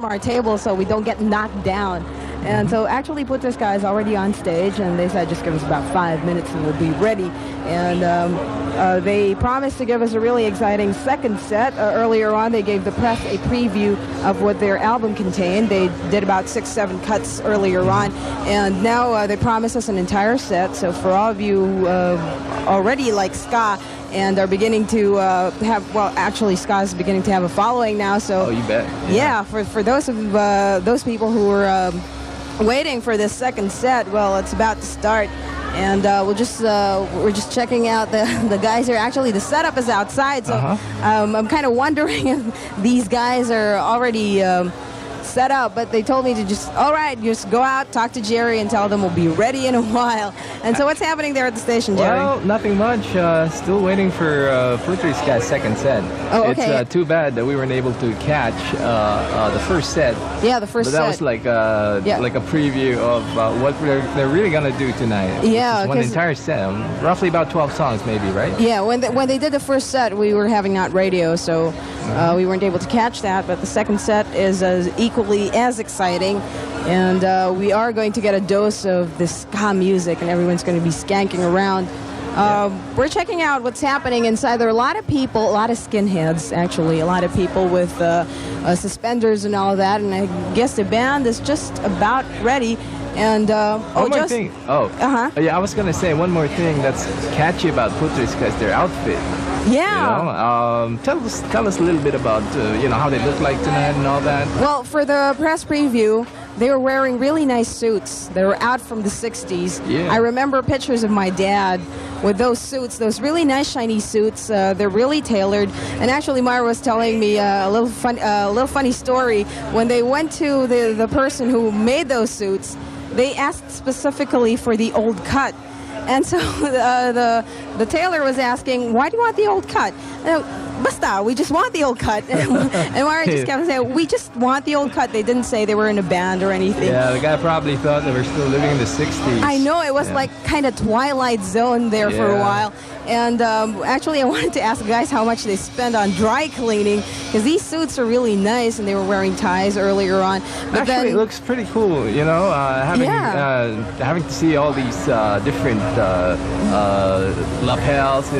from our table so we don't get knocked down. And so actually Putra Ska is already on stage, and they said just give us about 5 minutes and we'll be ready. And they promised to give us a really exciting second set. Earlier on, they gave the press a preview of what their album contained. They did about 6-7 cuts earlier on, and now they promised us an entire set. So for all of you who already like ska and are beginning to have, well, actually ska is beginning to have a following now. So oh, you bet. Yeah, for those of those people who were waiting for this second set, well, it's about to start, and we're just checking out the guys here. Actually, the setup is outside, so I'm kind of wondering if these guys are already set up, but they told me to just, all right, just go out, talk to Jerry, and tell them we'll be ready in a while. And so what's happening there at the station, Jerry? Well, nothing much. Still waiting for Putra Ska's second set. Oh, okay. It's too bad that we weren't able to catch the first set. Yeah, the first set. But that was like a preview of what they're really gonna do tonight. Yeah, one entire set, roughly about 12 songs, maybe, right? Yeah, when they did the first set, we were having not radio, so we weren't able to catch that. But the second set is equally as exciting, and we are going to get a dose of this ska music, and everyone's going to be skanking around. We're checking out what's happening inside. There are a lot of people, a lot of skinheads, actually, a lot of people with suspenders and all of that, and I guess the band is just about ready. And one more thing. Yeah, I was gonna say one more thing that's catchy about Putra Ska is their outfit. Yeah. You know? Tell us a little bit about how they look like tonight and all that. Well, for the press preview, they were wearing really nice suits. They were out from the 60s. Yeah. I remember pictures of my dad with those suits, those really nice shiny suits. They're really tailored. And actually, Myra was telling me a little funny story. When they went to the person who made those suits, they asked specifically for the old cut. And so the tailor was asking, why do you want the old cut? Basta, we just want the old cut. And Myra just kept saying, we just want the old cut. They didn't say they were in a band or anything. Yeah, the guy probably thought they were still living in the 60s. I know, it was like kind of Twilight Zone there for a while. And actually, I wanted to ask the guys how much they spend on dry cleaning, because these suits are really nice, and they were wearing ties earlier on. But actually, it looks pretty cool, having to see all these different lapels,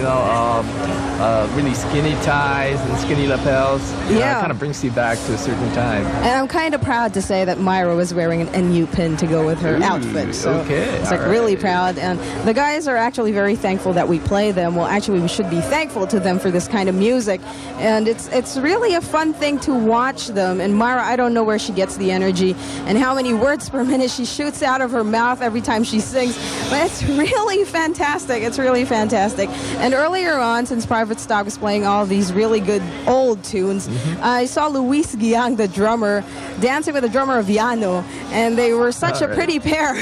really skinny ties and skinny lapels. It kind of brings you back to a certain time. And I'm kind of proud to say that Myra was wearing an NU pin to go with her outfit. So it's like really proud. And the guys are actually very thankful that we play them. Well, actually, we should be thankful to them for this kind of music. And it's really a fun thing to watch them. And Myra, I don't know where she gets the energy and how many words per minute she shoots out of her mouth every time she sings. But it's really fantastic. It's really fantastic. And earlier on, since Private Stock was playing all these really good old tunes, I saw Luis Giang, the drummer, dancing with the drummer of Yano, and they were such a pretty pair.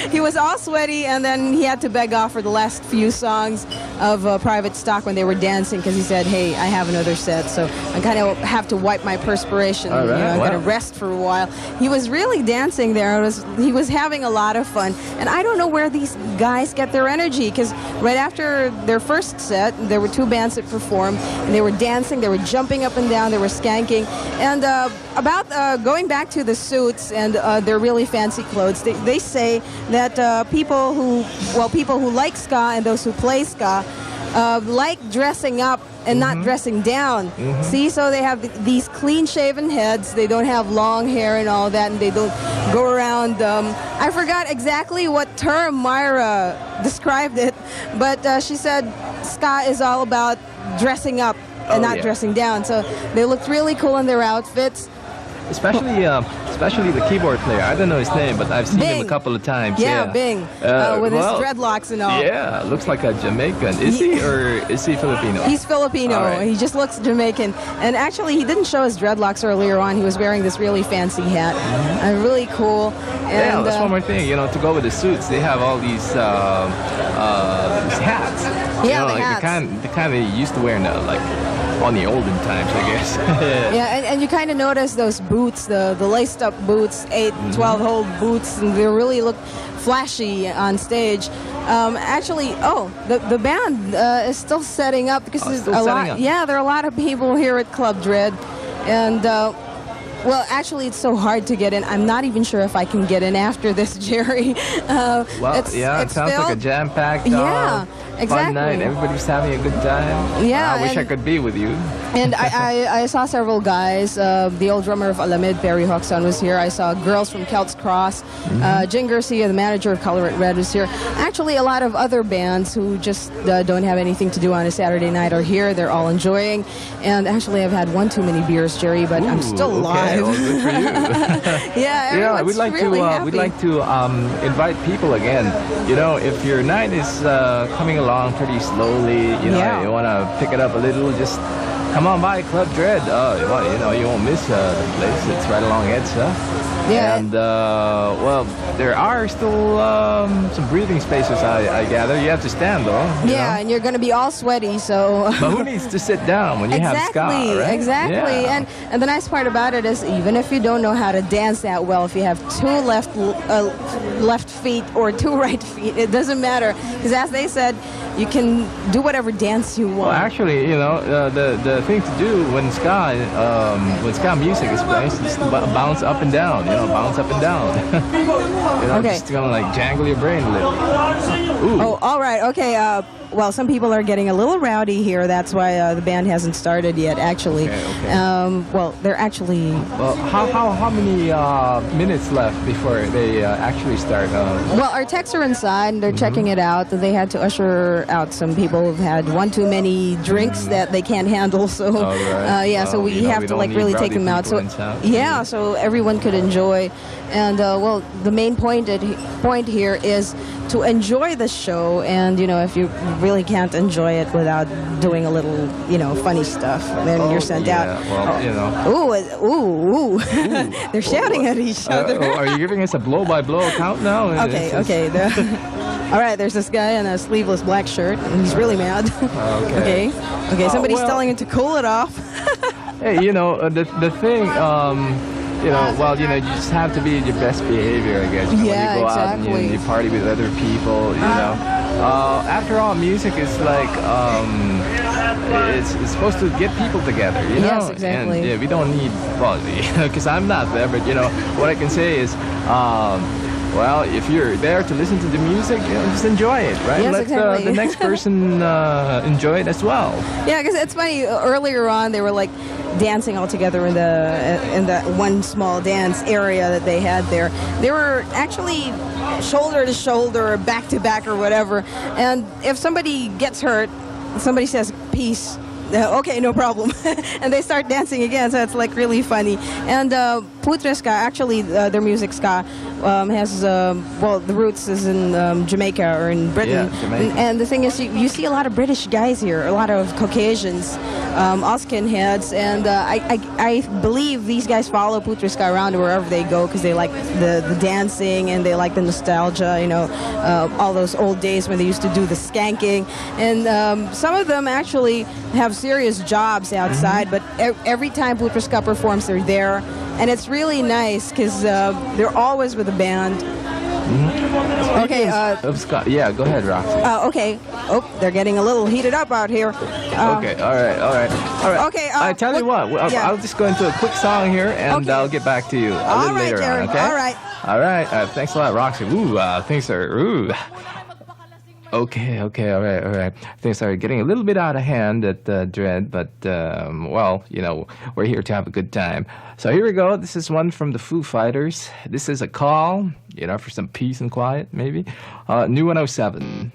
He was all sweaty, and then he had to beg off for the last few songs of Private Stock when they were dancing, because he said, hey, I have another set, so I kind of have to wipe my perspiration. I'm going to rest for a while. He was really dancing there. He was having a lot of fun, and I don't know where these guys get their energy, because right after their first set, there were two bands that performed, and they were dancing, they were jumping up and down, they were skanking. And about going back to the suits and their really fancy clothes, they say that people who like ska and those who play ska like dressing up and not dressing down. See, so they have these clean-shaven heads, they don't have long hair and all that, and they don't go around, I forgot exactly what term Myra described it, but she said ska is all about dressing up and not dressing down. So they looked really cool in their outfits. Especially the keyboard player. I don't know his name, but I've seen him a couple of times. Yeah, Bing, with his dreadlocks and all. Yeah, looks like a Jamaican. Is he, or is he Filipino? He's Filipino. He just looks Jamaican. And actually, he didn't show his dreadlocks earlier on. He was wearing this really fancy hat. Really cool. And, that's one more thing. To go with the suits, they have all these hats. Yeah, the hats. The kind they used to wear now, like on the olden times, I guess. And you kind of notice those boots, the laced up boots, 8, 12-hole boots, and they really look flashy on stage. Actually, the band is still setting up, because there's a lot. Yeah, there are a lot of people here at Club DREDD, and Well, actually, it's so hard to get in. I'm not even sure if I can get in after this, Jerry. Well, it sounds like a jam-packed exactly. fun night. Everybody's having a good time. Yeah. I wish I could be with you. And I saw several guys. The old drummer of Alamid, Perry Hoxton, was here. I saw girls from Celts Cross. Jing Garcia, the manager of Color at Red, was here. Actually, a lot of other bands who just don't have anything to do on a Saturday night are here. They're all enjoying. And actually, I've had one too many beers, Jerry, but I'm still alive. Well, good for you. Yeah, we'd like really to invite people again. You know, if your night is coming along pretty slowly, you want to pick it up a little, just come on by Club DREDD. Well, you won't miss the place. It's right along EDSA. Yeah. And, well, there are still some breathing spaces, I gather. You have to stand, though. Yeah, and you're going to be all sweaty, so... But who needs to sit down when you have ska, right? Exactly. Yeah. And the nice part about it is, even if you don't know how to dance that well, if you have two left feet or two right feet, it doesn't matter. Because as they said, you can do whatever dance you want. Well, actually, the thing to do when ska music is playing is just bounce up and down. Bounce up and down. Okay. Just kind of like jangle your brain a little. Ooh. Oh, all right. Okay. Well, some people are getting a little rowdy here. That's why the band hasn't started yet, actually. Okay. Well, they're actually... Well, how many minutes left before they actually start? Well, our techs are inside, and they're checking it out. They had to usher out some people who've had one too many drinks that they can't handle. So, so we have to really take them out. So, so everyone could enjoy. And, well, the main point here is to enjoy the show. And, if you really can't enjoy it without doing a little, funny stuff, then you're sent out. Well, Ooh. They're shouting at each other. Are you giving us a blow-by-blow account now? Okay. All right, there's this guy in a sleeveless black shirt, and he's really mad. Okay. Somebody's telling him to cool it off. Hey, the thing... you just have to be in your best behavior, I guess. When you go out and you party with other people, after all, music is like, it's supposed to get people together, Yes, exactly. And we don't need, because I'm not there, but, what I can say is, well, if you're there to listen to the music, just enjoy it, right? Yes, Let exactly. the next person enjoy it as well. Yeah, because it's funny. Earlier on, they were like dancing all together in the one small dance area that they had there. They were actually shoulder to shoulder, or back to back, or whatever. And if somebody gets hurt, somebody says peace. Okay, no problem. And they start dancing again, so it's like really funny. And Putre Ska, actually, their music ska has, the roots is in Jamaica or in Britain. Yeah, Jamaica. And the thing is, you see a lot of British guys here, a lot of Caucasians, all skinheads, and I believe these guys follow Putre Ska around wherever they go because they like the dancing and they like the nostalgia, all those old days when they used to do the skanking. And some of them actually have serious jobs outside, but every time Putre Ska performs, they're there, and it's really nice because they're always with the band. Okay. Yeah, go ahead, Roxy. Okay. Oh, they're getting a little heated up out here. Okay. All right. Okay. I tell you what. I'll just go into a quick song here, and I'll get back to you a little later Jared. on. Okay. All right. Thanks a lot, Roxy. Things are. Okay, all right. Things are getting a little bit out of hand at DREDD, but, we're here to have a good time. So here we go. This is one from the Foo Fighters. This is a call, for some peace and quiet, maybe. New 107.